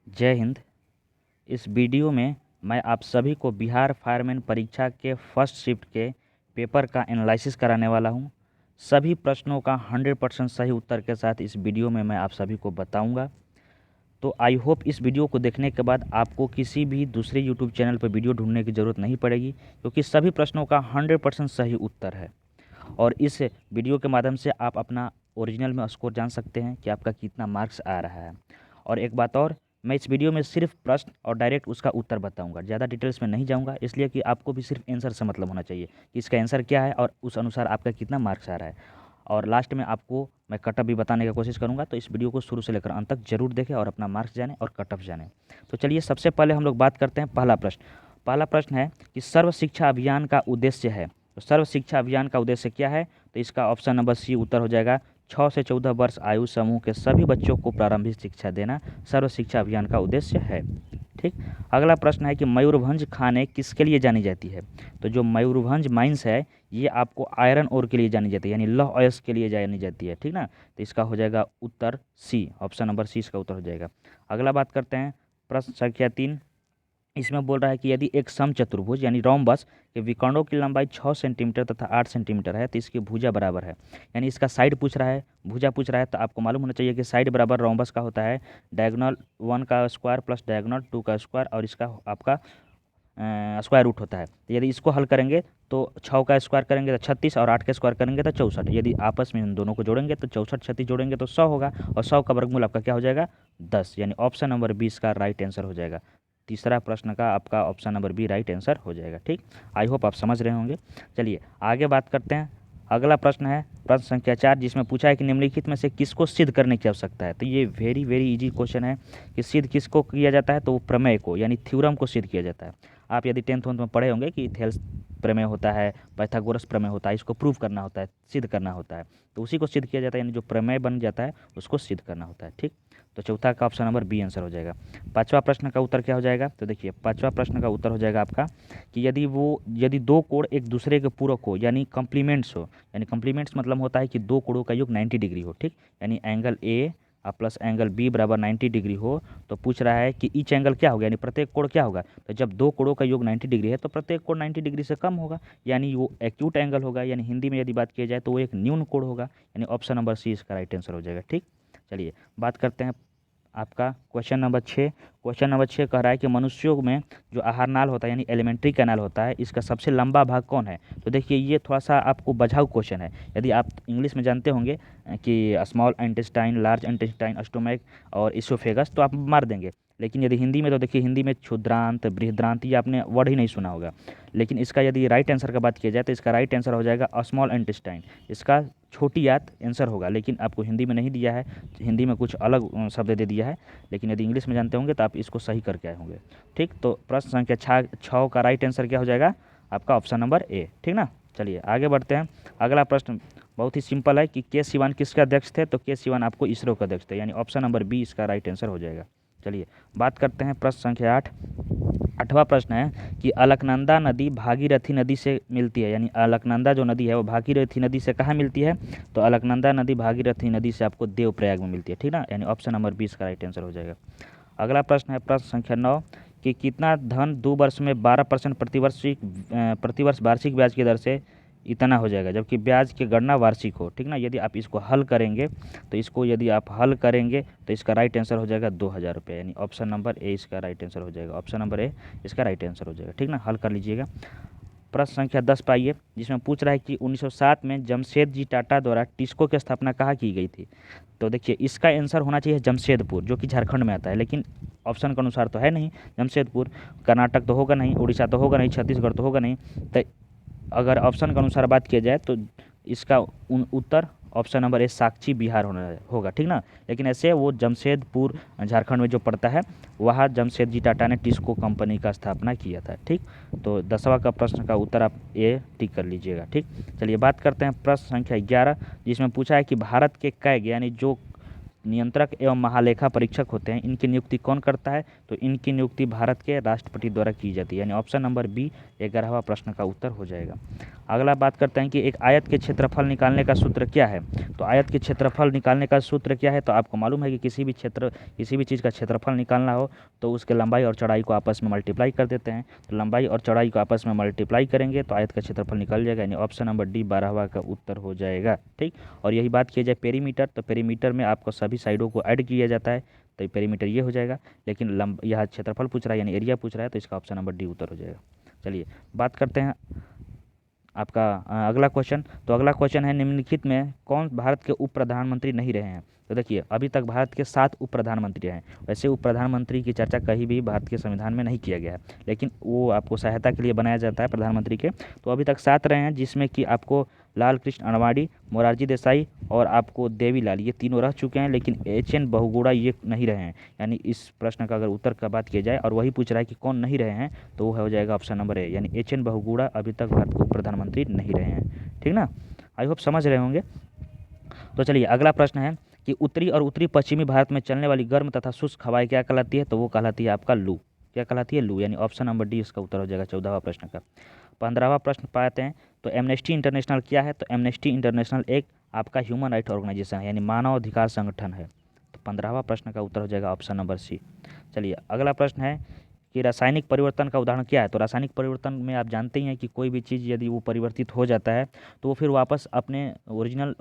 जय हिंद। इस वीडियो में मैं आप सभी को बिहार फायरमैन परीक्षा के फर्स्ट शिफ्ट के पेपर का एनालिसिस कराने वाला हूं। सभी प्रश्नों का 100% सही उत्तर के साथ इस वीडियो में मैं आप सभी को बताऊंगा। तो आई होप इस वीडियो को देखने के बाद आपको किसी भी दूसरे यूट्यूब चैनल पर वीडियो ढूंढने की ज़रूरत नहीं पड़ेगी, क्योंकि सभी प्रश्नों का 100% सही उत्तर है। और इस वीडियो के माध्यम से आप अपना ओरिजिनल में स्कोर जान सकते हैं कि आपका कितना मार्क्स आ रहा है। और एक बात और, मैं इस वीडियो में सिर्फ प्रश्न और डायरेक्ट उसका उत्तर बताऊंगा, ज़्यादा डिटेल्स में नहीं जाऊंगा, इसलिए कि आपको भी सिर्फ आंसर से मतलब होना चाहिए कि इसका आंसर क्या है और उस अनुसार आपका कितना मार्क्स आ रहा है। और लास्ट में आपको मैं कटअप भी बताने की कोशिश करूंगा, तो इस वीडियो को शुरू से लेकर अंत तक जरूर देखें और अपना मार्क्स जानें और कटअप जानें। तो चलिए सबसे पहले हम लोग बात करते हैं पहला प्रश्न। पहला प्रश्न है कि सर्व शिक्षा अभियान का उद्देश्य है। तो सर्व शिक्षा अभियान का उद्देश्य क्या है? तो इसका ऑप्शन नंबर सी उत्तर हो जाएगा। 6 से 14 वर्ष आयु समूह के सभी बच्चों को प्रारंभिक शिक्षा देना सर्व शिक्षा अभियान का उद्देश्य है। ठीक। अगला प्रश्न है कि मयूरभंज खानें किसके लिए जानी जाती है? तो जो मयूरभंज माइंस है ये आपको आयरन ओर के लिए जानी जाती है, यानी लौह अयस्क के लिए जानी जाती है। ठीक ना? तो इसका हो जाएगा उत्तर सी, ऑप्शन नंबर सी इसका उत्तर हो जाएगा। अगला बात करते हैं प्रश्न संख्या 3। इसमें बोल रहा है कि यदि एक समचतुर्भुज यानी रोम्बस के विकर्णों की लंबाई 6 सेंटीमीटर तथा 8 सेंटीमीटर है तो इसकी भुजा बराबर है। यानी इसका साइड पूछ रहा है, भुजा पूछ रहा है, तो आपको मालूम होना चाहिए कि साइड बराबर रोम्बस का होता है डायगोनल 1 का स्क्वायर प्लस डायगोनल 2 का स्क्वायर, और इसका आपका स्क्वायर रूट होता है। तो यदि इसको हल करेंगे तो 6 का स्क्वायर करेंगे तो 36 और 8 का स्क्वायर करेंगे तो 64। यदि आपस में इन दोनों को जोड़ेंगे तो 64 36 जोड़ेंगे तो 100 होगा, और 100 का वर्गमूल आपका क्या हो जाएगा? 10। यानी ऑप्शन नंबर 20 का राइट आंसर हो जाएगा। तीसरा प्रश्न का आपका option number B right answer हो जाएगा। ठीक, आई होप आप समझ रहे होंगे। चलिए आगे बात करते हैं। अगला प्रश्न है प्रश्न संख्या 4, जिसमें पूछा है कि निम्नलिखित में से किसको सिद्ध करने की आवश्यकता है। तो ये वेरी वेरी इजी क्वेश्चन है कि सिद्ध किसको किया जाता है, तो वो प्रमेय को यानी थ्योरम को सिद्ध किया जाता है। आप यदि 10th में पढ़े होंगे कि थेल्स प्रमेय होता है, पाइथागोरस प्रमेय होता है, इसको प्रूव करना होता है, सिद्ध करना होता है, तो उसी को सिद्ध किया जाता है, यानी जो प्रमेय बन जाता है उसको सिद्ध करना होता है। ठीक, तो चौथा का ऑप्शन नंबर बी आंसर हो जाएगा। पांचवा प्रश्न का उत्तर क्या हो जाएगा? तो देखिए पांचवा प्रश्न का उत्तर हो जाएगा आपका कि यदि दो कोण एक दूसरे के पूरक हो यानी कॉम्प्लीमेंट्स हो, यानी कॉम्प्लीमेंट्स मतलब होता है कि दो कोणों का योग 90 डिग्री हो। ठीक, यानी angle A plus angle B बराबर 90 डिग्री हो, तो पूछ रहा है कि ईच एंगल क्या होगा, यानी प्रत्येक कोण क्या होगा। तो जब दो कोणों का योग 90 डिग्री है तो प्रत्येक कोण 90 डिग्री से कम होगा, यानी वो एक्यूट एंगल होगा, यानी हिंदी में यदि बात की जाए तो वो एक न्यून कोण होगा, यानी ऑप्शन नंबर सी इसका राइट आंसर हो जाएगा। ठीक, चलिए बात करते हैं आपका क्वेश्चन नंबर 6। क्वेश्चन नंबर 6 कह रहा है कि मनुष्यों में जो आहार नाल होता है यानी एलिमेंट्री कैनाल होता है, इसका सबसे लंबा भाग कौन है? तो देखिए ये थोड़ा सा आपको बझाऊ क्वेश्चन है। यदि आप इंग्लिश में जानते होंगे कि small intestine, large intestine, stomach और इसोफेगस, तो आप मार देंगे। लेकिन यदि हिंदी में, तो देखिए हिंदी में क्षुद्रांत, बृहद्रांत, ये आपने वर्ड ही नहीं सुना होगा। लेकिन इसका यदि राइट आंसर का बात किया जाए तो इसका राइट आंसर हो जाएगा स्मॉल इंटेस्टाइन। इसका छोटी आंत आंसर होगा, लेकिन आपको हिंदी में नहीं दिया है, हिंदी में कुछ अलग शब्द दे दिया है। लेकिन यदि इंग्लिश में जानते होंगे तो आप इसको सही करके आए होंगे। ठीक, तो प्रश्न संख्या 6 का राइट आंसर क्या हो जाएगा? आपका ऑप्शन नंबर ए। ठीक ना? चलिए आगे बढ़ते हैं। अगला प्रश्न बहुत ही सिंपल है कि के सिवान किसके अध्यक्ष थे? तो के सिवान आपको इसरो के अध्यक्ष थे, यानी ऑप्शन नंबर बी इसका राइट आंसर हो जाएगा। चलिए बात करते हैं प्रश्न संख्या 8। आठवां प्रश्न है कि अलकनंदा नदी भागीरथी नदी से मिलती है, यानी अलकनंदा जो नदी है वो भागीरथी नदी से कहाँ मिलती है? तो अलकनंदा नदी भागीरथी नदी से आपको देवप्रयाग में मिलती है। ठीक ना? यानी ऑप्शन नंबर 20 का राइट आंसर हो जाएगा। अगला प्रश्न है प्रश्न संख्या 9 कि कितना धन 2 वर्ष में 12% प्रतिवर्ष वार्षिक ब्याज की दर से इतना हो जाएगा, जबकि ब्याज की गणना वार्षिक हो। ठीक ना? यदि आप इसको हल करेंगे तो इसका राइट आंसर हो जाएगा 2000 रुपये, यानी ऑप्शन नंबर ए इसका राइट आंसर हो जाएगा। ऑप्शन नंबर ए इसका राइट आंसर हो जाएगा। ठीक ना? हल कर लीजिएगा। प्रश्न संख्या 10 पाइए, जिसमें पूछ रहा है कि 1907 में जमशेदजी टाटा द्वारा टिस्को की स्थापना कहाँ की गई थी? तो देखिए इसका आंसर होना चाहिए जमशेदपुर, जो कि झारखंड में आता है, लेकिन ऑप्शन के अनुसार तो है नहीं जमशेदपुर। कर्नाटक तो होगा नहीं, उड़ीसा तो होगा नहीं, छत्तीसगढ़ तो होगा नहीं। तो अगर ऑप्शन के अनुसार बात किया जाए तो इसका उत्तर ऑप्शन नंबर ए साक्षी बिहार होगा। ठीक ना? लेकिन ऐसे वो जमशेदपुर झारखंड में जो पड़ता है, वहाँ जमशेदजी टाटा ने टिस्को कंपनी का स्थापना किया था। ठीक, तो 10वां का प्रश्न का उत्तर आप ए टिक कर लीजिएगा। ठीक, चलिए बात करते हैं प्रश्न संख्या 11, जिसमें पूछा है कि भारत के कैग यानी जो नियंत्रक एवं महालेखा परीक्षक होते हैं, इनकी नियुक्ति कौन करता है? तो इनकी नियुक्ति भारत के राष्ट्रपति द्वारा की जाती है, यानी ऑप्शन नंबर बी 11वां प्रश्न का उत्तर हो जाएगा। अगला बात करते हैं कि एक आयत के क्षेत्रफल निकालने का सूत्र क्या है? तो आयत के क्षेत्रफल निकालने का सूत्र क्या है? तो आपको मालूम है कि किसी भी चीज़ का क्षेत्रफल निकालना हो तो उसके लंबाई और चौड़ाई को आपस में मल्टीप्लाई कर देते हैं। तो लंबाई और चौड़ाई को आपस में मल्टीप्लाई करेंगे तो आयत का क्षेत्रफल निकल जाएगा, यानी ऑप्शन नंबर डी 12वां का उत्तर हो जाएगा। ठीक, और यही बात किया जाए पेरीमीटर, तो पेरीमीटर में आपको सभी साइडों को ऐड किया जाता है, तो पेरीमीटर ये हो जाएगा। लेकिन यह क्षेत्रफल पूछ रहा है, यानी एरिया पूछ रहा है, तो इसका ऑप्शन नंबर डी उत्तर हो जाएगा। चलिए बात करते हैं आपका अगला क्वेश्चन। तो अगला क्वेश्चन है, निम्नलिखित में कौन भारत के उप प्रधानमंत्री नहीं रहे हैं? तो देखिए अभी तक भारत के 7 उप प्रधानमंत्री हैं। वैसे उप प्रधानमंत्री की चर्चा कहीं भी भारत के संविधान में नहीं किया गया है, लेकिन वो आपको सहायता के लिए बनाया जाता है प्रधानमंत्री के। तो अभी तक 7 रहे हैं, जिसमें कि आपको लाल कृष्ण आडवाणी, मोरारजी देसाई और आपको देवीलाल, ये तीनों रह चुके हैं, लेकिन एच.एन. बहुगुणा ये नहीं रहे हैं। यानी इस प्रश्न का अगर उत्तर का बात किया जाए और वही पूछ रहा है कि कौन नहीं रहे हैं, तो वो हो जाएगा ऑप्शन नंबर ए, यानी एच.एन. बहुगुणा अभी तक भारत के उप प्रधानमंत्री नहीं रहे हैं। ठीक ना, आई होप समझ रहे होंगे। तो चलिए अगला प्रश्न है कि उत्तरी और उत्तरी पश्चिमी भारत में चलने वाली गर्म तथा शुष्क हवाएं क्या कहलाती है? तो वो कहलाती है आपका लू। क्या कहलाती है? लू, यानी ऑप्शन नंबर डी इसका उत्तर हो जाएगा 14वां प्रश्न का। 15वां प्रश्न पाते हैं, तो एमनेस्टी इंटरनेशनल क्या है? तो एमनेस्टी इंटरनेशनल एक आपका ह्यूमन राइट ऑर्गेनाइजेशन है, यानी मानव अधिकार संगठन है। तो 15वां प्रश्न का उत्तर हो जाएगा ऑप्शन नंबर सी। चलिए अगला प्रश्न है कि रासायनिक परिवर्तन का उदाहरण क्या है? तो रासायनिक परिवर्तन में आप जानते ही हैं कि कोई भी चीज़ यदि वो परिवर्तित हो जाता है तो वो फिर वापस अपने ओरिजिनल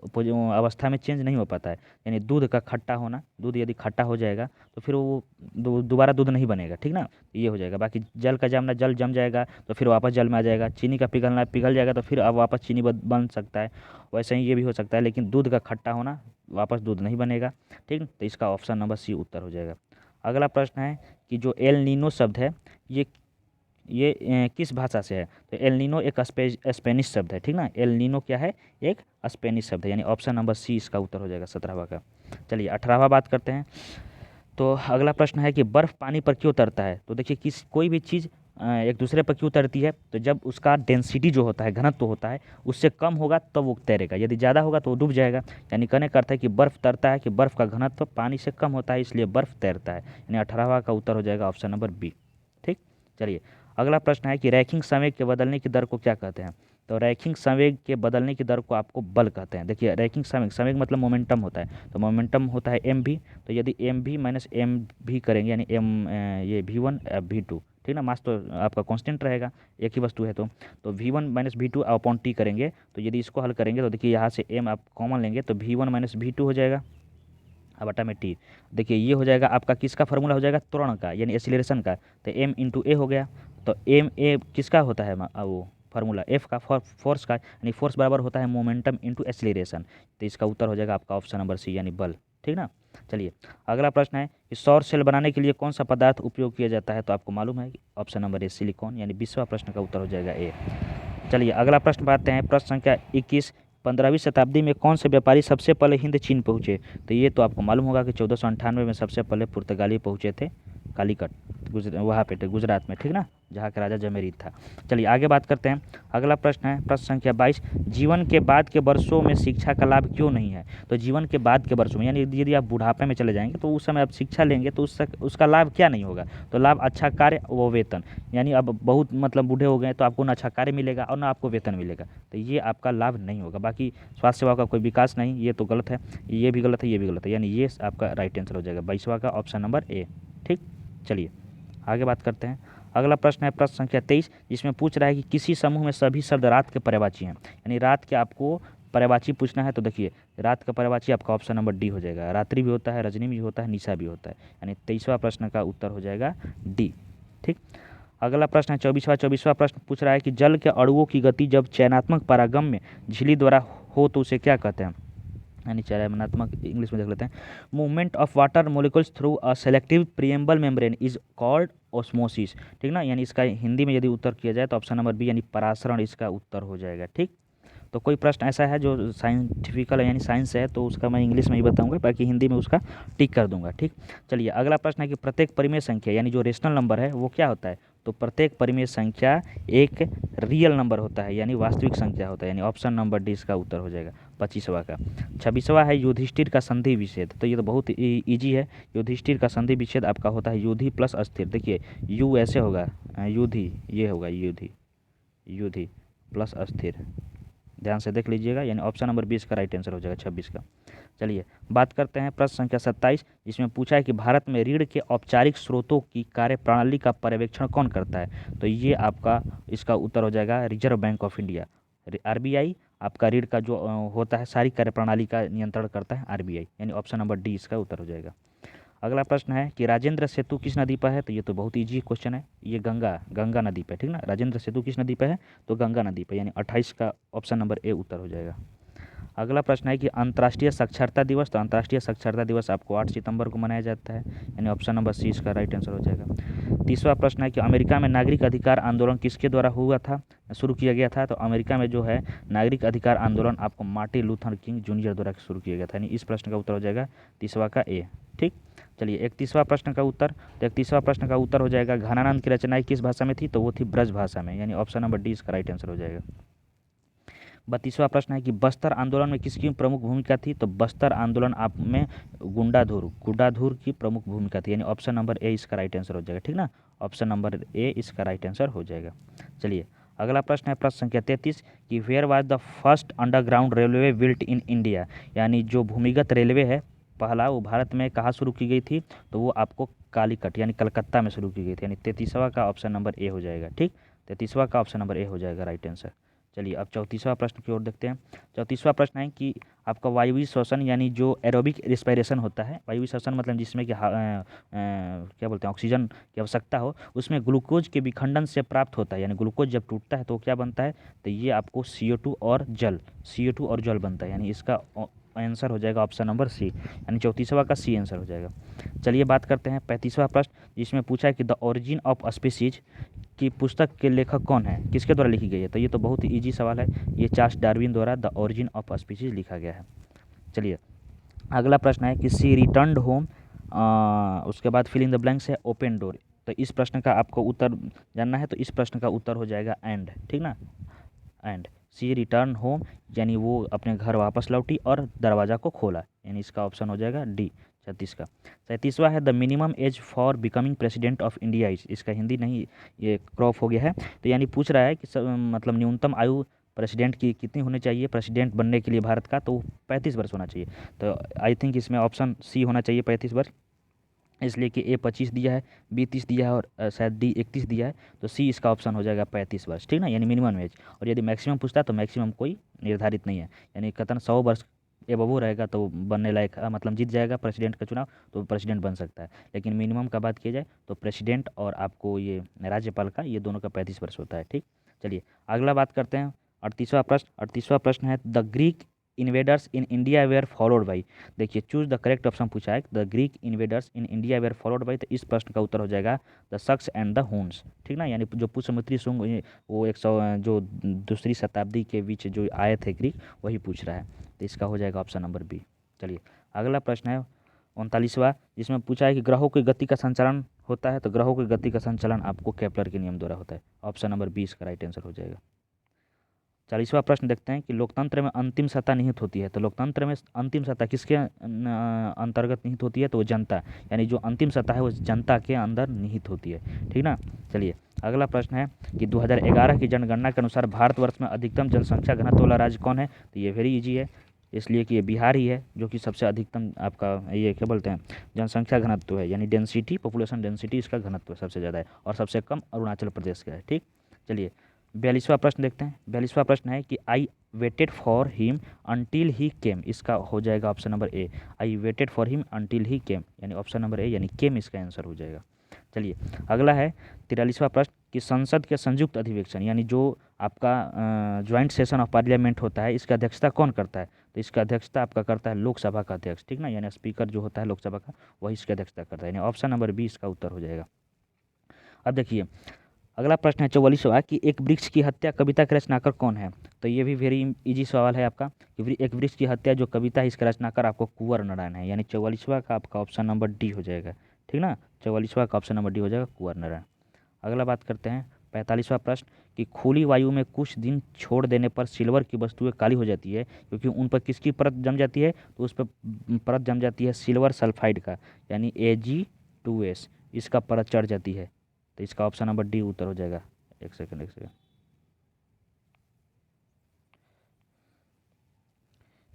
अवस्था में चेंज नहीं हो पाता है। यानी दूध का खट्टा होना, दूध यदि खट्टा हो जाएगा तो फिर वो दोबारा दूध नहीं बनेगा। ठीक ना, ये हो जाएगा। बाकी जल का जमना, जल जम जाएगा तो फिर वापस जल में आ जाएगा। चीनी का पिघलना, पिघल जाएगा तो फिर अब वापस चीनी बन सकता है। वैसे ही ये भी हो सकता है, लेकिन दूध का खट्टा होना, वापस दूध नहीं बनेगा। ठीक, तो इसका ऑप्शन नंबर सी उत्तर हो जाएगा। अगला प्रश्न है कि जो एल नीनो शब्द है ये किस भाषा से है? तो एल नीनो एक स्पेनिश शब्द है। ठीक ना, एल नीनो क्या है? एक स्पेनिश शब्द है, यानी ऑप्शन नंबर सी इसका उत्तर हो जाएगा 17वां का। चलिए 18वां बात करते हैं। तो अगला प्रश्न है कि बर्फ़ पानी पर क्यों उतरता है? तो देखिए कोई भी चीज़ एक दूसरे पर क्यों उतरती है? तो जब उसका डेंसिटी जो होता है, घनत्व होता है, उससे कम होगा तब वो तैरेगा, यदि ज़्यादा होगा तो वो डूब जाएगा। यानी कहने का अर्थ है कि बर्फ़ तैरता है कि बर्फ़ का घनत्व पानी से कम होता है, इसलिए बर्फ़ तैरता है, यानी 18वां का उत्तर हो जाएगा ऑप्शन नंबर बी। ठीक, चलिए अगला प्रश्न है कि रैखिक संवेग के बदलने की दर को क्या कहते हैं? तो रैखिक संवेग के बदलने की दर को आपको बल कहते हैं। देखिए रैखिक संवेग मतलब मोमेंटम होता है, तो मोमेंटम होता है एम भी। तो यदि एम भी माइनस एम भी करेंगे, यानी ये V1 V2, ठीक ना, मास तो आपका कांस्टेंट रहेगा, एक ही वस्तु है। तो V1 minus V2 upon T करेंगे, तो यदि इसको हल करेंगे तो देखिए यहाँ से एम आप कॉमन लेंगे तो V1 माइनस V2 हो जाएगा, अब बटा में टी। देखिए ये हो जाएगा आपका किसका फार्मूला हो जाएगा? त्वरण का, यानी एक्सीलरेशन का। तो एम इंटू ए हो गया। तो एम ए किसका होता है? वो फार्मूला एफ का, फोर्स का, यानी फोर्स बराबर होता है मोमेंटम इंटू एक्सीलरेशन। तो इसका उत्तर हो जाएगा आपका ऑप्शन नंबर सी, यानी बल। ठीक ना, चलिए अगला प्रश्न है कि सौर सेल बनाने के लिए कौन सा पदार्थ उपयोग किया जाता है? तो आपको मालूम है कि ऑप्शन नंबर ए सिलिकॉन, यानी 20वां प्रश्न का उत्तर हो जाएगा ए। चलिए अगला प्रश्न पाते हैं, प्रश्न संख्या 21। 15वीं शताब्दी में कौन से व्यापारी सबसे पहले हिंद चीन पहुँचे? तो ये तो आपको मालूम होगा कि 1498 में सबसे पहले पुर्तगाली पहुँचे थे कालीकट, वहाँ पे गुजरात में। ठीक ना, जहाँ का राजा जमेरीद था। चलिए आगे बात करते हैं। अगला प्रश्न है प्रश्न संख्या 22। जीवन के बाद के वर्षों में शिक्षा का लाभ क्यों नहीं है? तो जीवन के बाद के वर्षों में, यानी यदि आप बुढ़ापे में चले जाएंगे तो उस समय आप शिक्षा लेंगे तो उसका लाभ क्या नहीं होगा? तो लाभ अच्छा कार्य व वेतन, यानी अब बहुत मतलब बूढ़े हो गए तो आपको ना अच्छा कार्य मिलेगा और ना आपको वेतन मिलेगा, तो ये आपका लाभ नहीं होगा। बाकी स्वास्थ्य सेवा का कोई विकास नहीं, ये तो गलत है, ये भी गलत है, ये भी गलत है, यानी ये आपका राइट आंसर हो जाएगा 22वां का ऑप्शन नंबर ए। ठीक, चलिए आगे बात करते हैं। अगला प्रश्न है प्रश्न संख्या 23, जिसमें पूछ रहा है कि किसी समूह में सभी शब्द रात के पर्यायवाची हैं, यानी रात के आपको पर्यायवाची पूछना है। तो देखिए रात का पर्यायवाची आपका ऑप्शन नंबर डी हो जाएगा। रात्रि भी होता है, रजनी भी होता है, निशा भी होता है, यानी 23वां प्रश्न का उत्तर हो जाएगा डी। ठीक, अगला प्रश्न है 24वां प्रश्न पूछ रहा है कि जल के अणुओं की गति जब चयनात्मक पारगम्य झिल्ली द्वारा हो तो उसे क्या कहते हैं? यानी चयनात्मक, इंग्लिश में देख लेते हैं। Movement of water molecules through a selective preamble membrane is called osmosis. ठीक ना, यानी इसका हिंदी में यदि उत्तर किया जाए तो ऑप्शन नंबर बी, यानी परासरण इसका उत्तर हो जाएगा। ठीक, तो कोई प्रश्न ऐसा है जो साइंटिफिकल यानी साइंस है तो उसका मैं इंग्लिश में ही बताऊंगा, बाकी हिंदी में उसका टिक कर दूंगा। ठीक, चलिए अगला प्रश्न है कि प्रत्येक परिमेय संख्या यानी जो रेशनल नंबर है वो क्या होता है? तो प्रत्येक परिमेय संख्या एक रियल नंबर होता है यानी वास्तविक संख्या होता है, यानी ऑप्शन नंबर डी इसका उत्तर हो जाएगा 25वां का। 26वां है युधिष्ठिर का संधि विच्छेद, तो ये तो बहुत ईजी है। युधिष्ठिर का संधि विच्छेद आपका होता है युधि प्लस अस्थिर। देखिए यू ऐसे होगा, युधि ये होगा, युधि युधि प्लस अस्थिर, ध्यान से देख लीजिएगा, यानी ऑप्शन नंबर 20 का राइट आंसर हो जाएगा 26 का। चलिए बात करते हैं प्रश्न संख्या 27, जिसमें पूछा है कि भारत में ऋण के औपचारिक स्रोतों की कार्यप्रणाली का पर्यवेक्षण कौन करता है? तो ये आपका इसका उत्तर हो जाएगा reserve bank of India, RBI. आपका ऋण का जो होता है सारी कार्यप्रणाली का नियंत्रण करता है आरबीआई, यानी ऑप्शन नंबर डी इसका उत्तर हो जाएगा। अगला प्रश्न है कि राजेंद्र सेतु किस नदी पर है? तो ये तो बहुत ईजी क्वेश्चन है, ये गंगा नदी पे, ठीक ना। राजेंद्र सेतु किस नदी पे है? तो गंगा नदी पे, यानी 28 का ऑप्शन नंबर ए उत्तर हो जाएगा। अगला प्रश्न है कि अंतर्राष्ट्रीय साक्षरता दिवस, तो अंतर्राष्ट्रीय साक्षरता दिवस आपको 8 सितंबर को मनाया जाता है, यानी ऑप्शन नंबर सी इसका राइट आंसर हो जाएगा। 30वां प्रश्न है कि अमेरिका में नागरिक अधिकार आंदोलन किसके द्वारा हुआ था, शुरू किया गया था? तो अमेरिका में जो है नागरिक अधिकार आंदोलन आपको मार्टिन लूथर किंग जूनियर द्वारा शुरू किया गया था, यानी इस प्रश्न का उत्तर हो जाएगा 30वां का ए। ठीक, चलिए 31वां प्रश्न का उत्तर, तो 31वां प्रश्न का उत्तर हो जाएगा घनानंद की रचनाएं किस भाषा में थी? तो वो थी ब्रज भाषा में, यानी ऑप्शन नंबर डी इसका राइट आंसर हो जाएगा। 32वां प्रश्न है कि बस्तर आंदोलन में किसकी प्रमुख भूमिका थी? तो बस्तर आंदोलन आप में गुंडाधुर की प्रमुख भूमिका थी, यानी ऑप्शन नंबर ए इसका राइट आंसर हो जाएगा, ठीक ना। ऑप्शन नंबर ए इसका राइट आंसर हो जाएगा। चलिए अगला प्रश्न है प्रश्न संख्या 33 कि where was the first underground railway built in India, यानी जो भूमिगत रेलवे है पहला वो भारत में कहाँ शुरू की गई थी? तो वो आपको कालीकट यानी कलकत्ता में शुरू की गई थी, यानी 33वां का ऑप्शन नंबर ए हो जाएगा। ठीक, 33वां का ऑप्शन नंबर ए हो जाएगा राइट आंसर। चलिए अब 34वां प्रश्न की ओर देखते हैं। 34वां प्रश्न है कि आपका वायवीय श्वसन यानी जो एरोबिक रिस्पायरेशन होता है, वायवीय श्वसन मतलब जिसमें कि क्या बोलते हैं ऑक्सीजन की आवश्यकता हो, उसमें ग्लूकोज के विखंडन से प्राप्त होता है, यानी ग्लूकोज जब टूटता है तो क्या बनता है? तो ये आपको CO2 और जल बनता है, यानी इसका आंसर हो जाएगा ऑप्शन नंबर सी, यानी 34वां का सी आंसर हो जाएगा। चलिए बात करते हैं 35वां प्रश्न, जिसमें पूछा है कि द ओरिजिन ऑफ स्पीसीज की पुस्तक के लेखक कौन है, किसके द्वारा लिखी गई है? तो ये तो बहुत ही ईजी सवाल है, ये चार्ल्स डार्विन द्वारा द ओरिजिन ऑफ स्पीसीज लिखा गया है। चलिए अगला प्रश्न है कि सी रिटर्न्ड होम, उसके बाद फिल इन द ब्लैंक्स है ओपन डोर। तो इस प्रश्न का आपको उत्तर जानना है, तो इस प्रश्न का उत्तर हो जाएगा एंड, ठीक ना, एंड। सी रिटर्न होम यानी वो अपने घर वापस लौटी और दरवाज़ा को खोला, यानी इसका ऑप्शन हो जाएगा डी 36 का। 37वां है the minimum age for becoming president of India is, इसका हिंदी नहीं ये क्रॉप हो गया है, तो यानी पूछ रहा है कि मतलब न्यूनतम आयु प्रेसिडेंट की कितनी होनी चाहिए प्रेसिडेंट बनने के लिए भारत का? तो 35 वर्ष होना चाहिए। तो आई थिंक इसमें ऑप्शन सी होना चाहिए 35 वर्ष, इसलिए कि ए 25 दिया है, बी 30 दिया है और शायद डी 31 दिया है, तो सी इसका ऑप्शन हो जाएगा 35 वर्ष, ठीक ना, यानी मिनिमम एज। और यदि मैक्सिमम पूछता है तो मैक्सिमम कोई निर्धारित नहीं है, यानी कतन 100 वर्ष एबव रहेगा तो बनने लायक मतलब जीत जाएगा प्रेसिडेंट का चुनाव, तो प्रेसिडेंट बन सकता है। लेकिन मिनिमम का बात किया जाए तो प्रेसिडेंट और आपको ये राज्यपाल का ये दोनों का 35 वर्ष होता है। ठीक, चलिए अगला बात करते हैं 38वां प्रश्न है the Greek invaders in India were followed by. देखिए चूज द करेक्ट ऑप्शन पूछा है, the Greek invaders in India were followed by, तो इस प्रश्न का उत्तर हो जाएगा the Sakas and the Huns, ठीक ना, यानी जो पुष्यमित्री शुंग वो 100 जो दूसरी शताब्दी के बीच जो आए थे ग्रीक, वही पूछ रहा है, तो इसका हो जाएगा ऑप्शन नंबर बी। चलिए अगला प्रश्न है 39वां, जिसमें पूछा है कि ग्रहों की गति का संचालन होता है, तो ग्रहों की गति का संचालन आपको केपलर के नियम द्वारा होता है, ऑप्शन नंबर 20 का राइट आंसर हो जाएगा। 40वां प्रश्न देखते हैं कि लोकतंत्र में अंतिम सत्ता निहित होती है, तो लोकतंत्र में अंतिम सत्ता किसके अंतर्गत निहित होती है? तो वो जनता, यानी जो अंतिम सत्ता है वो जनता के अंदर निहित होती है, ठीक ना। चलिए अगला प्रश्न है कि 2011 की जनगणना के अनुसार भारतवर्ष में अधिकतम जनसंख्या घनत्व वाला राज्य कौन है? तो ये वेरी इजी है, इसलिए कि ये बिहार ही है जो कि सबसे अधिकतम आपका ये क्या बोलते हैं जनसंख्या घनत्व है, यानी डेंसिटी पॉपुलेशन डेंसिटी इसका घनत्व सबसे ज़्यादा है, और सबसे कम अरुणाचल प्रदेश का है। ठीक, चलिए 42वां प्रश्न देखते हैं। 42वां प्रश्न है कि I waited for him until he came, इसका हो जाएगा option number A, I waited for him until he came, यानी ऑप्शन नंबर ए यानी केम इसका आंसर हो जाएगा। चलिए अगला है 43वां प्रश्न कि संसद के संयुक्त अधिवेशन यानी जो आपका ज्वाइंट सेशन ऑफ पार्लियामेंट होता है, इसका अध्यक्षता कौन करता है? तो इसका अध्यक्षता आपका करता है लोकसभा का अध्यक्ष, ठीक ना, यानी स्पीकर जो होता है लोकसभा का वही इसकी अध्यक्षता करता है, यानी ऑप्शन नंबर बी इसका उत्तर हो जाएगा। अब देखिए अगला प्रश्न है 44वां कि एक वृक्ष की हत्या कविता के रचनाकार कौन है। तो ये भी वेरी इजी सवाल है आपका कि एक वृक्ष की हत्या जो कविता है इसका रचनाकार आपको कुंवर नारायण है, यानी 44वां का आपका ऑप्शन नंबर डी हो जाएगा। ठीक ना, 44वां का ऑप्शन नंबर डी हो जाएगा कुंवर नारायण। अगला बात करते हैं 45वां प्रश्न कि खुली वायु में कुछ दिन छोड़ देने पर सिल्वर की वस्तुएं काली हो जाती है क्योंकि उन पर किसकी परत जम जाती है, तो उस पर परत जम जाती है सिल्वर सल्फाइड का, यानी Ag2S इसका परत चढ़ जाती है। तो इसका ऑप्शन नंबर डी उत्तर हो जाएगा। एक सेकंड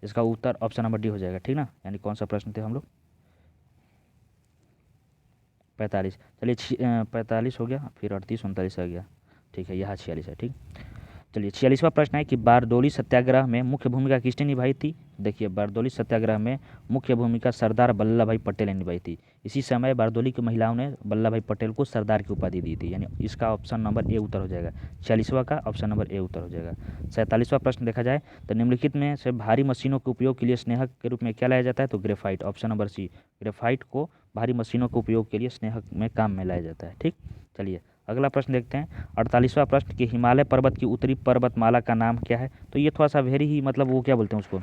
इसका उत्तर ऑप्शन नंबर डी हो जाएगा। ठीक ना, यानी कौन सा प्रश्न थे हम लोग 45। चलिए 45 हो गया, फिर 38 39 आ गया। ठीक है, यहाँ 46 है। ठीक, चलिए 46वां प्रश्न है कि बारदोली सत्याग्रह में मुख्य भूमिका किसने निभाई थी। देखिए बारदोली सत्याग्रह में मुख्य भूमिका सरदार वल्लभ भाई पटेल ने निभाई थी। इसी समय बारदोली की महिलाओं ने वल्लभ भाई पटेल को सरदार की उपाधि दी थी, यानी इसका ऑप्शन नंबर ए उत्तर हो जाएगा। 46वां का ऑप्शन नंबर ए उत्तर हो जाएगा। 47वां प्रश्न देखा जाए तो निम्नलिखित में से भारी मशीनों के उपयोग के लिए स्नेहक के रूप में क्या लाया जाता है, तो graphite, option number C. Graphite को भारी मशीनों के उपयोग के लिए स्नेहक में काम में लाया जाता है। ठीक, चलिए अगला प्रश्न देखते हैं 48वां प्रश्न कि हिमालय पर्वत की उत्तरी पर्वतमाला का नाम क्या है। तो ये थोड़ा सा वेरी ही मतलब वो क्या बोलते हैं उसको,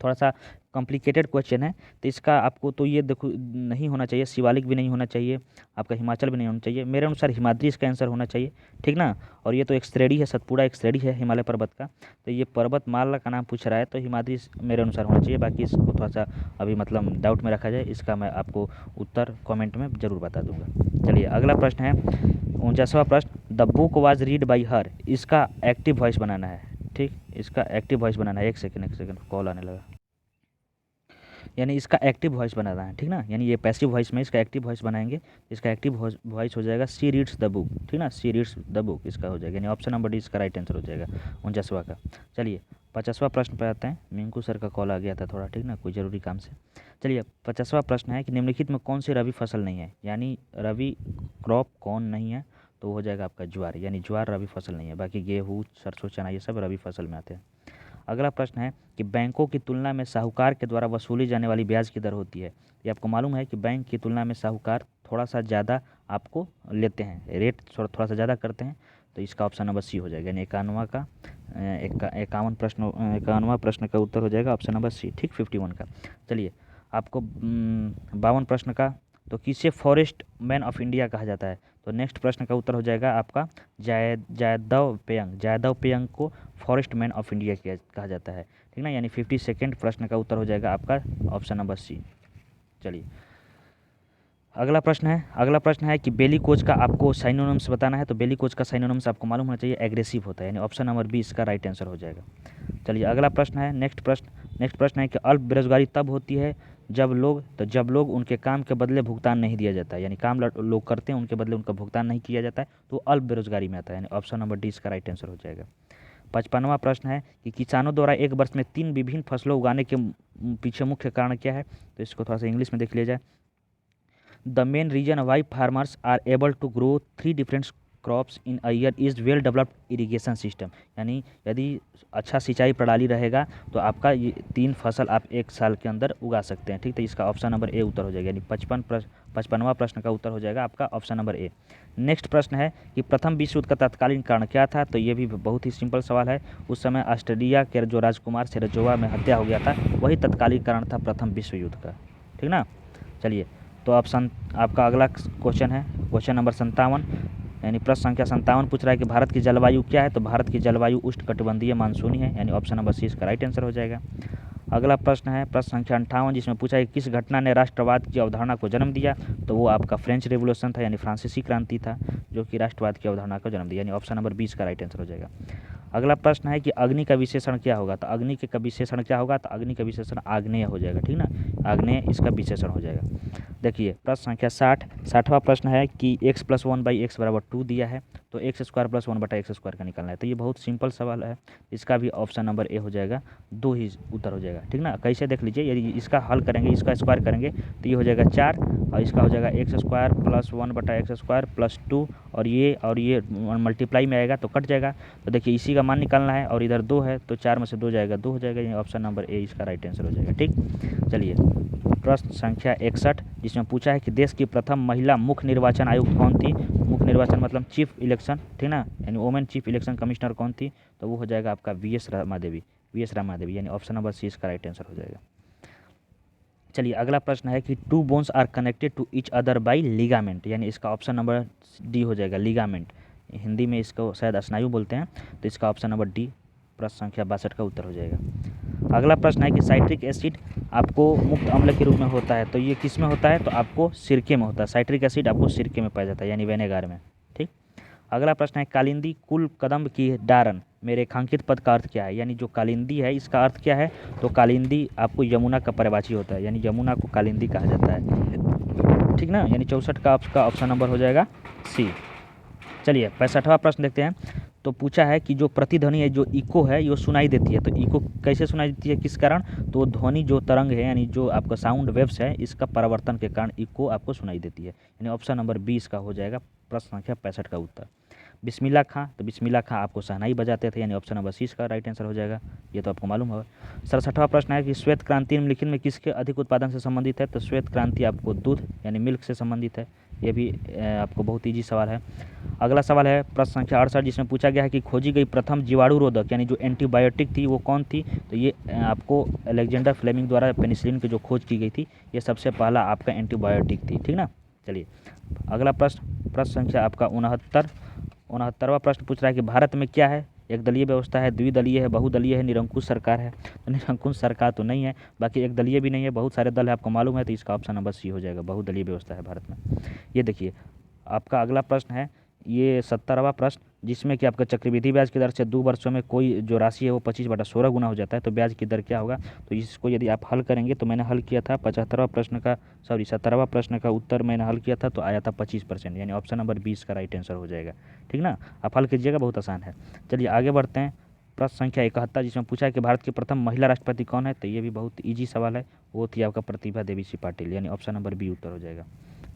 थोड़ा सा कॉम्प्लिकेटेड क्वेश्चन है। तो इसका आपको तो ये देखो नहीं होना चाहिए, शिवालिक भी नहीं होना चाहिए, आपका हिमाचल भी नहीं होना चाहिए। मेरे अनुसार हिमाद्री इसका आंसर होना चाहिए। ठीक ना, और ये तो एक श्रेणी है, सतपुड़ा एक श्रेणी है हिमालय पर्वत का। तो ये पर्वतमाला का नाम पूछ रहा है तो हिमाद्री मेरे अनुसार होना चाहिए। बाकी इसको थोड़ा सा अभी मतलब डाउट में रखा जाए, इसका मैं आपको उत्तर कॉमेंट में ज़रूर बता दूंगा। चलिए अगला प्रश्न है 49वां प्रश्न the book was read by her, इसका एक्टिव वॉइस बनाना है। ठीक, इसका एक्टिव वॉइस बनाना है। एक सेकंड कॉल आने लगा, यानी इसका एक्टिव वॉइस बनाना है। ठीक ना, यानी ये पैसिव वॉइस में इसका एक्टिव वॉइस बनाएंगे, इसका एक्टिव वॉइस हो जाएगा सी रीड्स द बुक। ठीक ना, सी रीड्स द बुक इसका हो जाएगा, यानी ऑप्शन नंबर डी इसका राइट आंसर हो जाएगा 49वां का। चलिए 50वां प्रश्न पर आते हैं। मिंकू सर का कॉल आ गया था थोड़ा, ठीक ना, कोई ज़रूरी काम से। चलिए 50वां प्रश्न है कि निम्नलिखित में कौन सी रबी फसल नहीं है, यानी रबी क्रॉप कौन नहीं है, तो वो हो जाएगा आपका ज्वार, यानी ज्वार रबी फसल नहीं है। बाकी गेहूँ सरसों चना ये सब रबी फसल में आते हैं। अगला प्रश्न है कि बैंकों की तुलना में साहूकार के द्वारा वसूली जाने वाली ब्याज की दर होती है। ये आपको मालूम है कि बैंक की तुलना में साहूकार थोड़ा सा ज़्यादा आपको लेते हैं, रेट थोड़ा सा ज़्यादा करते हैं। तो इसका ऑप्शन नंबर सी हो जाएगा, यानी 51वां प्रश्न का उत्तर हो जाएगा ऑप्शन नंबर सी। ठीक, 51 का। चलिए आपको 52 प्रश्न का, तो किसे फॉरेस्ट मैन ऑफ इंडिया कहा जाता है। तो नेक्स्ट प्रश्न का उत्तर हो जाएगा आपका जायदव पेयंग को फॉरेस्ट मैन ऑफ इंडिया कहा जाता है। ठीक ना, यानी 52nd प्रश्न का उत्तर हो जाएगा आपका ऑप्शन नंबर सी। चलिए अगला प्रश्न है कि बेली कोच का आपको साइनोनिम्स बताना है। तो बेली कोच का साइनोनिम्स आपको मालूम होना चाहिए, एग्रेसिव होता है, यानी ऑप्शन नंबर बी इसका राइट आंसर हो जाएगा। चलिए अगला प्रश्न है नेक्स्ट प्रश्न है कि अल्प बेरोजगारी तब होती है जब लोग उनके काम के बदले भुगतान नहीं दिया जाता है, यानी काम लोग करते हैं उनके बदले उनका भुगतान नहीं किया जाता है, तो अल्प बेरोजगारी में आता है, यानी ऑप्शन नंबर डी इसका राइट आंसर हो जाएगा। 55वां प्रश्न है कि किसानों द्वारा एक वर्ष में 3 विभिन्न फसलों उगाने के पीछे मुख्य कारण क्या है। तो इसको थोड़ा सा इंग्लिश में देख लिया जाए। The main reason why farmers are able to grow 3 different crops in a year is well developed irrigation system, यानी यदि अच्छा सिंचाई प्रणाली रहेगा तो आपका ये 3 फसल आप एक साल के अंदर उगा सकते हैं। ठीक, तो इसका ऑप्शन नंबर ए उत्तर हो जाएगा, यानी 55वां प्रश्न का उत्तर हो जाएगा आपका ऑप्शन नंबर ए। नेक्स्ट प्रश्न है कि प्रथम विश्व युद्ध का तत्कालीन कारण क्या था। तो ये भी बहुत ही सिंपल सवाल है। उस समय ऑस्ट्रेलिया के जो राजकुमार सेरेजोवा में हत्या हो गया था, वही तत्कालीन कारण था प्रथम विश्व युद्ध का। ठीक ना, चलिए तो ऑप्शन आपका अगला क्वेश्चन है क्वेश्चन नंबर 57, यानी प्रश्न संख्या 57 पूछ रहा है कि भारत की जलवायु क्या है। तो भारत की जलवायु उष्णकटिबंधीय मानसूनी है, यानी ऑप्शन नंबर सी इसका राइट आंसर हो जाएगा। अगला प्रश्न है प्रश्न संख्या 58, जिसमें पूछा है कि किस घटना ने राष्ट्रवाद की अवधारणा को जन्म दिया। तो वो आपका फ्रेंच रेवोल्यूशन था, यानी फ्रांसीसी क्रांति था जो कि राष्ट्रवाद की अवधारणा को जन्म दिया, यानी ऑप्शन नंबर 20 का राइट आंसर हो जाएगा। अगला प्रश्न है कि अग्नि का विशेषण क्या होगा। तो अग्नि का विशेषण क्या होगा, तो अग्नि का विशेषण आग्नेय हो जाएगा। ठीक ना, आग्नेय इसका विशेषण हो जाएगा। देखिए प्रश्न संख्या 60वां प्रश्न है कि x + 1/x = 2 दिया है, तो x² + 1/x² का निकालना है। तो ये बहुत सिंपल सवाल है, इसका भी ऑप्शन नंबर ए हो जाएगा, 2 ही उत्तर हो जाएगा। ठीक ना, कैसे देख लीजिए, यदि इसका हल करेंगे, इसका स्क्वायर करेंगे तो ये हो जाएगा 4 और इसका हो जाएगा x² + 1/x² + 2 और ये मल्टीप्लाई में आएगा तो कट जाएगा। तो देखिए इसी का मान निकालना है और इधर 2 है तो 4 में से 2 जाएगा, 2 हो जाएगा, ये ऑप्शन नंबर ए इसका राइट आंसर हो जाएगा। ठीक, चलिए प्रश्न संख्या 61 जिसमें पूछा है कि देश की प्रथम महिला मुख्य निर्वाचन आयुक्त कौन थी। मुख्य निर्वाचन मतलब चीफ इलेक्शन, ठीक ना, यानी वोमेन चीफ इलेक्शन कमिश्नर कौन थी, तो वो हो जाएगा आपका वी.एस. रामादेवी, यानी ऑप्शन नंबर सी इसका राइट आंसर हो जाएगा। चलिए अगला प्रश्न है कि two bones are connected to each other by ligament, यानी इसका ऑप्शन नंबर डी हो जाएगा, लिगामेंट। हिंदी में इसको शायद स्नायु बोलते हैं, तो इसका ऑप्शन नंबर डी प्रश्न संख्या 62 का उत्तर हो जाएगा। अगला प्रश्न है कि साइट्रिक एसिड आपको मुक्त अम्ल के रूप में होता है, तो ये किस में होता है, तो आपको सिरके में होता है। साइट्रिक एसिड आपको सिरके में पाया जाता है, यानी विनेगार में, ठीक। अगला प्रश्न है कालिंदी कुल कदम्ब की डारन में रेखांकित पद का अर्थ क्या है, यानी जो कालिंदी है इसका अर्थ क्या है, तो कालिंदी आपको यमुना का पर्यायवाची होता है, यानी यमुना को कालिंदी कहा जाता है, ठीक ना, यानी 64 का आपका ऑप्शन नंबर हो जाएगा सी। चलिए 65वां प्रश्न देखते हैं। तो पूछा है कि जो प्रतिध्वनि है, जो इको है, ये सुनाई देती है, तो इको कैसे सुनाई देती है, किस कारण, तो ध्वनि जो तरंग है, यानी जो आपका साउंड वेव्स है, इसका परावर्तन के कारण इको आपको सुनाई देती है, यानी ऑप्शन नंबर बी इसका हो जाएगा प्रश्न संख्या 65 का उत्तर। बिस्मिल्लाह खां, तो बिस्मिल्लाह खां आपको शहनाई बजाते थे, यानी ऑप्शन नंबर सी इसका राइट आंसर हो जाएगा, ये तो आपको मालूम होगा। 67वां प्रश्न है कि श्वेत क्रांति निम्नलिखित में किसके अधिक उत्पादन से संबंधित है, तो श्वेत क्रांति आपको दूध यानी मिल्क से संबंधित है, ये भी आपको बहुत ईजी सवाल है। अगला सवाल है प्रश्न संख्या 68 जिसमें पूछा गया है कि खोजी गई प्रथम जीवाणु रोधक यानी जो एंटीबायोटिक थी वो कौन थी, तो ये आपको अलेक्जेंडर फ्लेमिंग द्वारा पेनिसिलिन की जो खोज की गई थी, ये सबसे पहला आपका एंटीबायोटिक थी, ठीक ना। चलिए अगला प्रश्न संख्या आपका 69वां प्रश्न पूछ रहा है कि भारत में क्या है, एक दलीय व्यवस्था है, द्विदलीय है, बहुदलीय है, निरंकुश सरकार है, तो निरंकुश सरकार तो नहीं है, बाकी एक दलीय भी नहीं है, बहुत सारे दल है, आपको मालूम है, तो इसका ऑप्शन नंबर सी हो जाएगा, बहुदलीय व्यवस्था है भारत में। ये देखिए आपका अगला प्रश्न है ये 70वां प्रश्न जिसमें कि आपका चक्रवृद्धि ब्याज की दर से 2 वर्षों में कोई जो राशि है वो 25/16 गुना हो जाता है, तो ब्याज की दर क्या होगा, तो इसको यदि आप हल करेंगे, तो मैंने हल किया था 70वां प्रश्न का उत्तर मैंने हल किया था, तो आया था 25%, यानी ऑप्शन नंबर 20 का राइट आंसर हो जाएगा, ठीक ना। आप हल कीजिएगा, बहुत आसान है। चलिए आगे बढ़ते हैं। प्रश्न संख्या 71 जिसमें पूछा है कि भारत की प्रथम महिला राष्ट्रपति कौन है, तो ये भी बहुत ईजी सवाल है, वो थी आपका प्रतिभा देवी सिंह पाटिल, यानी ऑप्शन नंबर बी उत्तर हो जाएगा।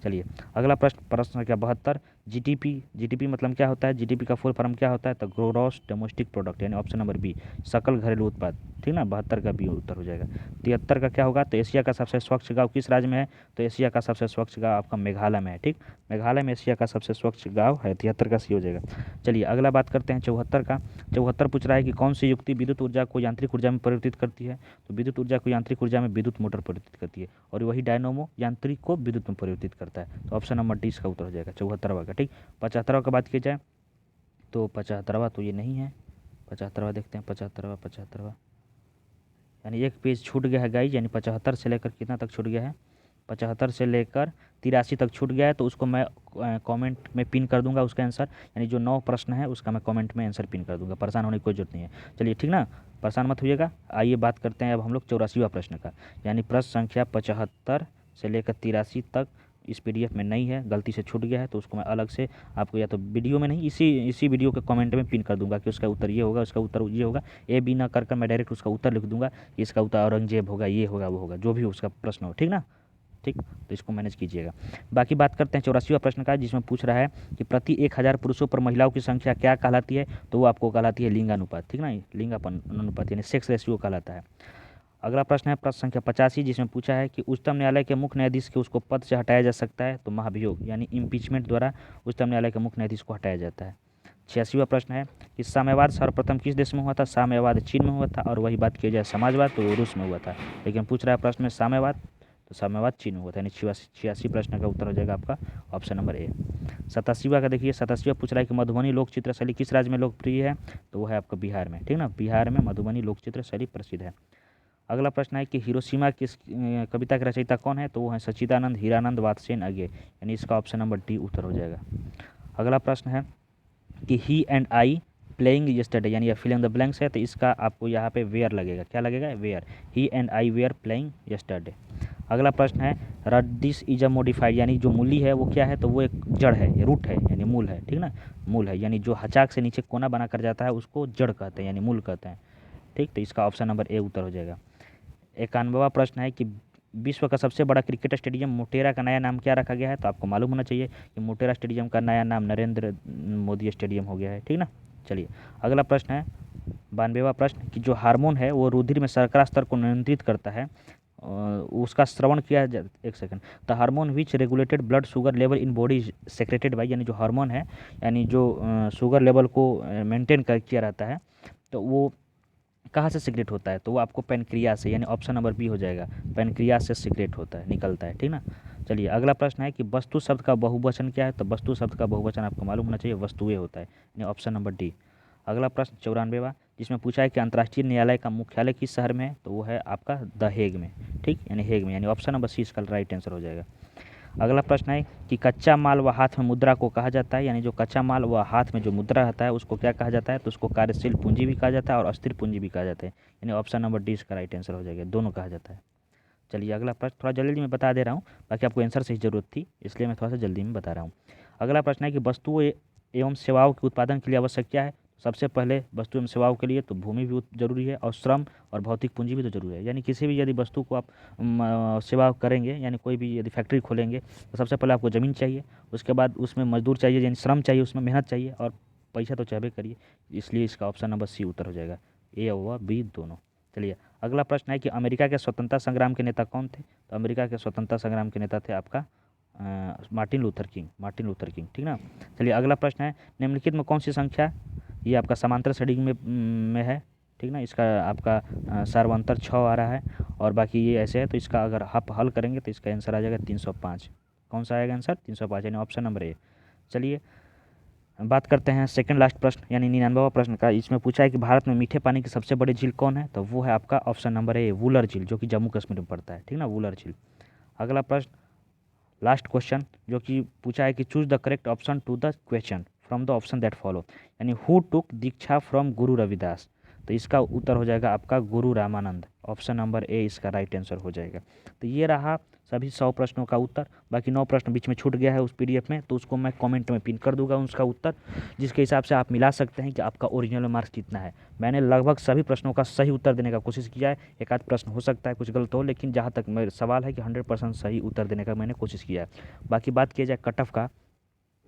चलिए अगला प्रश्न संख्या 72 जीडीपी मतलब क्या होता है, जीडीपी का फुल फॉर्म क्या होता है, तो ग्रॉस डोमेस्टिक प्रोडक्ट, यानी ऑप्शन नंबर बी सकल घरेलू उत्पाद, ठीक ना, 72 का बी उत्तर हो जाएगा। 73 का क्या होगा, तो एशिया का सबसे स्वच्छ गाँव किस राज्य में है, तो एशिया का सबसे स्वच्छ गाँव आपका मेघालय में है, ठीक, मेघालय में एशिया का सबसे स्वच्छ गाँव है, 73 का सी हो जाएगा। चलिए अगला बात करते हैं 74 का। 74 पूछ रहा है कि कौन सी युक्ति विद्युत ऊर्जा को यांत्रिक ऊर्जा में परिवर्तित करती है, तो विद्युत ऊर्जा को यांत्रिक ऊर्जा में विद्युत मोटर परिवर्तित करती है, और वही डायनोमो यांत्रिक को विद्युत में परिवर्तित करता है, तो ऑप्शन नंबर डी इसका उत्तर हो जाएगा 74वां का, ठीक। 75वां का बात की जाए तो 75वां तो ये नहीं है, 75वां देखते हैं, 75वां यानी एक पेज छूट गया है गाइज, यानी 75 से लेकर कितना तक छूट गया है, 75 से लेकर 83 तक छूट गया है, तो उसको मैं कमेंट में पिन कर दूंगा उसका आंसर, यानी जो 9 प्रश्न है उसका मैं कमेंट में आंसर पिन कर दूंगा, परेशान होने की कोई जरूरत नहीं है। चलिए ठीक ना, परेशान मत होइएगा। आइए बात करते हैं अब हम लोग 84वां प्रश्न का, यानी प्रश्न संख्या 75 से लेकर 83 तक इस पीडीएफ में नहीं है, गलती से छूट गया है, तो उसको मैं अलग से आपको या तो वीडियो में नहीं इसी वीडियो के कमेंट में पिन कर दूंगा कि उसका उत्तर ये होगा, उसका उत्तर ये होगा, ए बी ना कर मैं डायरेक्ट उसका उत्तर लिख दूंगा, इसका उत्तर औरंगजेब होगा, ये होगा, वो होगा, जो भी उसका प्रश्न हो, ठीक ना, ठीक, तो इसको मैनेज कीजिएगा। बाकी बात करते हैं 84वां प्रश्न का, जिसमें पूछ रहा है कि प्रति 1000 पुरुषों पर महिलाओं की संख्या क्या कहलाती है, तो वो आपको कहलाती है लिंगानुपात, ठीक ना, लिंगानुपात यानी सेक्स रेशियो कहलाता है। अगला प्रश्न है प्रश्न संख्या 85 जिसमें पूछा है कि उच्चतम न्यायालय के मुख्य न्यायाधीश के उसको पद से हटाया जा सकता है, तो महाभियोग यानी इम्पीचमेंट द्वारा उच्चतम न्यायालय के मुख्य न्यायाधीश को हटाया जाता है। 86वां प्रश्न है कि साम्यवाद सर्वप्रथम किस देश में हुआ था, साम्यवाद चीन में हुआ था, और वही बात की जाए समाजवाद तो रूस में हुआ था, लेकिन पूछ रहा है प्रश्न में साम्यवाद, तो साम्यवाद चीन में हुआ था, यानी 86 प्रश्न का उत्तर हो जाएगा आपका ऑप्शन नंबर ए। 87वां का देखिए, 87वां पूछ रहा है कि मधुबनी लोक चित्र शैली किस राज्य में लोकप्रिय है, तो वो है आपका बिहार में, ठीक ना, बिहार में मधुबनी लोक चित्र शैली प्रसिद्ध है। अगला प्रश्न है कि हिरोशिमा किस कविता के रचयिता कौन है, तो वो है सच्चिदानंद हीरानंद वात्सेन अगे, यानी इसका ऑप्शन नंबर डी उत्तर हो जाएगा। अगला प्रश्न है कि ही एंड आई प्लेइंग यस्टरडे, यानी फिल इन द ब्लैंक्स है, तो इसका आपको यहाँ पे वेयर लगेगा, क्या लगेगा, were, he and I were playing yesterday. अगला प्रश्न है रडिस इज अ मोडिफाइड, यानी जो मूली है वो क्या है, तो वो एक जड़ है, रूट है, यानी मूल है, ठीक ना, मूल है, यानी जो हचाक से नीचे कोना बना कर जाता है उसको जड़ कहते हैं, यानी मूल कहते हैं, ठीक, तो इसका ऑप्शन नंबर ए उत्तर हो जाएगा। 91वां प्रश्न है कि विश्व का सबसे बड़ा क्रिकेट स्टेडियम मोटेरा का नया नाम क्या रखा गया है, तो आपको मालूम होना चाहिए कि मोटेरा स्टेडियम का नया नाम नरेंद्र मोदी स्टेडियम हो गया है, ठीक ना। चलिए अगला प्रश्न है 92वां प्रश्न कि जो हार्मोन है वो रुधिर में शर्करा स्तर को नियंत्रित करता है, उसका श्रवण किया एक second. The hormone which regulated blood sugar level in body secreted by, यानी जो हार्मोन है, यानी जो शुगर लेवल को मेंटेन कर किया रहता है, तो वो कहाँ से सीक्रेट होता है? तो वो आपको पेनक्रियास से, यानी ऑप्शन नंबर बी हो जाएगा, पेनक्रियास से सीक्रेट होता है, निकलता है, ठीक ना। चलिए अगला प्रश्न है कि वस्तु शब्द का बहुवचन क्या है? तो वस्तु शब्द का बहुवचन आपको मालूम होना चाहिए, वस्तुएं होता है, यानी ऑप्शन नंबर डी। अगला प्रश्न 94वां, जिसमें पूछा है कि अंतर्राष्ट्रीय न्यायालय का मुख्यालय किस शहर में है? तो वो है आपका द हेग में, ठीक, यानी हेग में, यानी ऑप्शन नंबर सी इसका राइट आंसर हो जाएगा। अगला प्रश्न है कि कच्चा माल व हाथ में मुद्रा को कहा जाता है, यानी जो कच्चा माल व हाथ में जो मुद्रा रहता है उसको क्या कहा जाता है? तो उसको कार्यशील पूंजी भी कहा जाता है और अस्थिर पूंजी भी कहा जाता है, यानी ऑप्शन नंबर डी इसका राइट आंसर हो जाएगा, दोनों कहा जाता है। चलिए अगला प्रश्न थोड़ा जल्दी में बता दे रहा हूँ, बाकी आपको आंसर से ही जरूरत थी इसलिए मैं थोड़ा सा जल्दी में बता रहा हूँ। अगला प्रश्न है कि वस्तुओं एवं सेवाओं के उत्पादन के लिए आवश्यक क्या है? सबसे पहले वस्तु एवं सेवाओं के लिए तो भूमि भी जरूरी है, और श्रम और भौतिक पूंजी भी तो जरूरी है, यानी किसी भी यदि वस्तु को आप सेवा करेंगे, यानी कोई भी यदि फैक्ट्री खोलेंगे तो सबसे पहले आपको ज़मीन चाहिए, उसके बाद उसमें मजदूर चाहिए, यानी श्रम चाहिए, उसमें मेहनत चाहिए, और पैसा तो चाहबे करिए, इसलिए इसका ऑप्शन नंबर सी उत्तर हो जाएगा, ए और बी दोनों। चलिए अगला प्रश्न है कि अमेरिका के स्वतंत्रता संग्राम के नेता कौन थे? तो अमेरिका के स्वतंत्रता संग्राम के नेता थे आपका Martin Luther king, Martin Luther king, ठीक ना। चलिए अगला प्रश्न है, निम्नलिखित में कौन सी संख्या, ये आपका समांतर श्रेणी में है, ठीक ना, इसका आपका सार्वंतर 6 आ रहा है, और बाकी ये ऐसे है, तो इसका अगर आप हल करेंगे तो इसका आंसर आ जाएगा 305। कौन सा आएगा आंसर? 305, यानी ऑप्शन नंबर ए। चलिए बात करते हैं सेकंड लास्ट प्रश्न, यानी 99वां प्रश्न का। इसमें पूछा है कि भारत में मीठे पानी की सबसे बड़ी झील कौन है? तो वो है आपका ऑप्शन नंबर ए, वुलर झील, जो कि जम्मू कश्मीर में पड़ता है, ठीक ना, वुलर झील। अगला प्रश्न लास्ट क्वेश्चन जो कि पूछा है कि choose the correct option to the question from the option that follow, यानी हु टुक दीक्षा फ्रॉम गुरु रविदास? तो इसका उत्तर हो जाएगा आपका गुरु रामानंद, ऑप्शन नंबर ए इसका राइट आंसर हो जाएगा। तो ये रहा सभी 100 प्रश्नों का उत्तर, बाकी 9 प्रश्न बीच में छूट गया है उस पीडीएफ में, तो उसको मैं कमेंट में पिन कर दूंगा उसका उत्तर, जिसके हिसाब से आप मिला सकते हैं कि आपका ओरिजिनल मार्क्स कितना है। मैंने लगभग सभी प्रश्नों का सही उत्तर देने का कोशिश किया है, एक आध प्रश्न हो सकता है कुछ गलत हो, लेकिन जहाँ तक मेरा सवाल है कि 100% सही उत्तर देने का मैंने कोशिश किया है। बाकी बात किया जाए कट ऑफ का,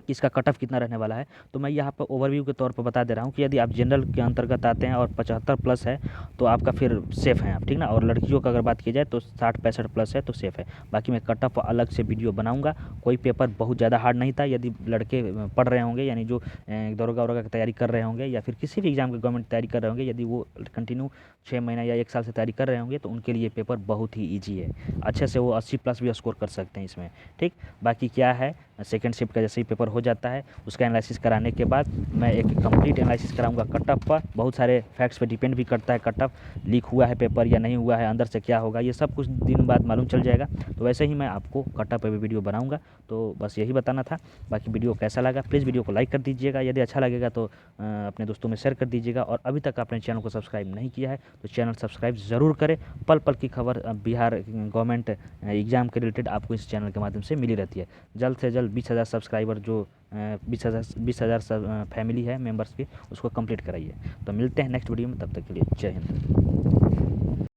इसका कट ऑफ कितना रहने वाला है, तो मैं यहाँ पर ओवरव्यू के तौर पर बता दे रहा हूँ कि यदि आप जनरल के अंतर्गत आते हैं और 75 प्लस है तो आपका फिर सेफ़ हैं आप, ठीक ना, और लड़कियों का अगर बात की जाए तो 60-65 प्लस है तो सेफ़ है। बाकी मैं कट ऑफ अलग से वीडियो बनाऊंगा। कोई पेपर बहुत ज़्यादा हार्ड नहीं था, यदि लड़के पढ़ रहे होंगे, यानी जो दरोगा वरोगा की तैयारी कर रहे होंगे या फिर किसी भी एग्जाम की गवर्नमेंट तैयारी कर रहे होंगे, यदि वो कंटिन्यू 6 महीना या 1 साल से तैयारी कर रहे होंगे तो उनके लिए पेपर बहुत ही ईजी है, अच्छे से वो 80 प्लस भी स्कोर कर सकते हैं इसमें, ठीक। बाकी क्या है, सेकेंड शिफ्ट का जैसे ही पेपर हो जाता है उसका एनालिसिस कराने के बाद मैं एक कंप्लीट एनालिसिस कराऊंगा कट ऑफ पर, बहुत सारे फैक्ट्स पे डिपेंड भी करता है कट ऑफ, लीक हुआ है पेपर या नहीं हुआ है, अंदर से क्या होगा, ये सब कुछ दिन बाद मालूम चल जाएगा। तो वैसे ही मैं आपको कट ऑफ पे भी वीडियो बनाऊंगा। तो बस यही बताना था। बाकी वीडियो कैसा लगा प्लीज़ वीडियो को लाइक कर दीजिएगा, यदि अच्छा लगेगा तो अपने दोस्तों में शेयर कर दीजिएगा, और अभी तक आपने चैनल को सब्सक्राइब नहीं किया है तो चैनल सब्सक्राइब ज़रूर करें। पल पल की खबर बिहार गवर्नमेंट एग्ज़ाम के रिलेटेड आपको इस चैनल के माध्यम से मिली रहती है। जल्द से जल्द 20,000 सब्सक्राइबर जो 20,000 फैमिली है मेंबर्स की, उसको कंप्लीट कराइए। तो मिलते हैं नेक्स्ट वीडियो में, तब तक के लिए जय हिंद।